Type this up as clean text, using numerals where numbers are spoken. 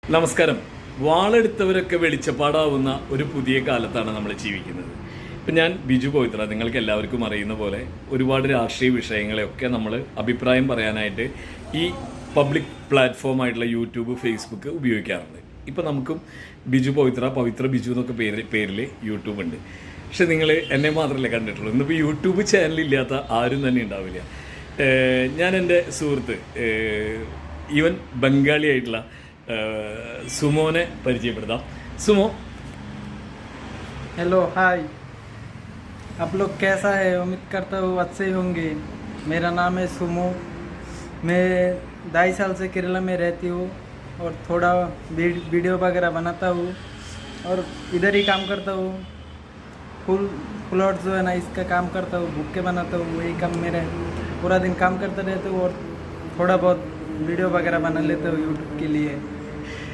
നമസ്കാരം. വാളെടുത്തവരൊക്കെ വെളിച്ചപ്പാടാവുന്ന ഒരു പുതിയ കാലത്താണ് നമ്മൾ ജീവിക്കുന്നത്. ഇപ്പം ഞാൻ ബിജു പവിത്ര, നിങ്ങൾക്ക് എല്ലാവർക്കും അറിയുന്ന പോലെ ഒരുപാട് രാഷ്ട്രീയ വിഷയങ്ങളെയൊക്കെ നമ്മൾ അഭിപ്രായം പറയാനായിട്ട് ഈ പബ്ലിക് പ്ലാറ്റ്ഫോമായിട്ടുള്ള യൂട്യൂബ്, ഫേസ്ബുക്ക് ഉപയോഗിക്കാറുണ്ട്. ഇപ്പം നമുക്കും ബിജു പവിത്ര, പവിത്ര ബിജു എന്നൊക്കെ പേരിൽ യൂട്യൂബ് ഉണ്ട്. പക്ഷെ നിങ്ങൾ എന്നെ മാത്രമല്ലേ കണ്ടിട്ടുള്ളൂ. ഇന്നിപ്പോൾ യൂട്യൂബ് ചാനലില്ലാത്ത ആരും തന്നെ ഉണ്ടാവില്ല. ഞാൻ എൻ്റെ സുഹൃത്ത്, ഈവൻ ബംഗാളിയായിട്ടുള്ള സുമോനെ പരിചയപ്പെടുത്താം. സുമോ, हेलो हाय, आप लोग कैसा है? उम्मीद करता हूँ अच्छे होंगे। मेरा नाम है सुमो। मैं 2.5 साल से केरला में रहती हूँ और थोड़ा वीडियो वगैरह बनाता हूँ और इधर ही काम करता हूँ। फुल प्लॉट जो है ना, इसका काम करता हूँ, बुक्के बनाता हूँ। वही काम मेरा पूरा दिन काम करता रहता हूँ और थोड़ा बहुत वीडियो वगैरह बना लेता हूँ यूट्यूब के लिए।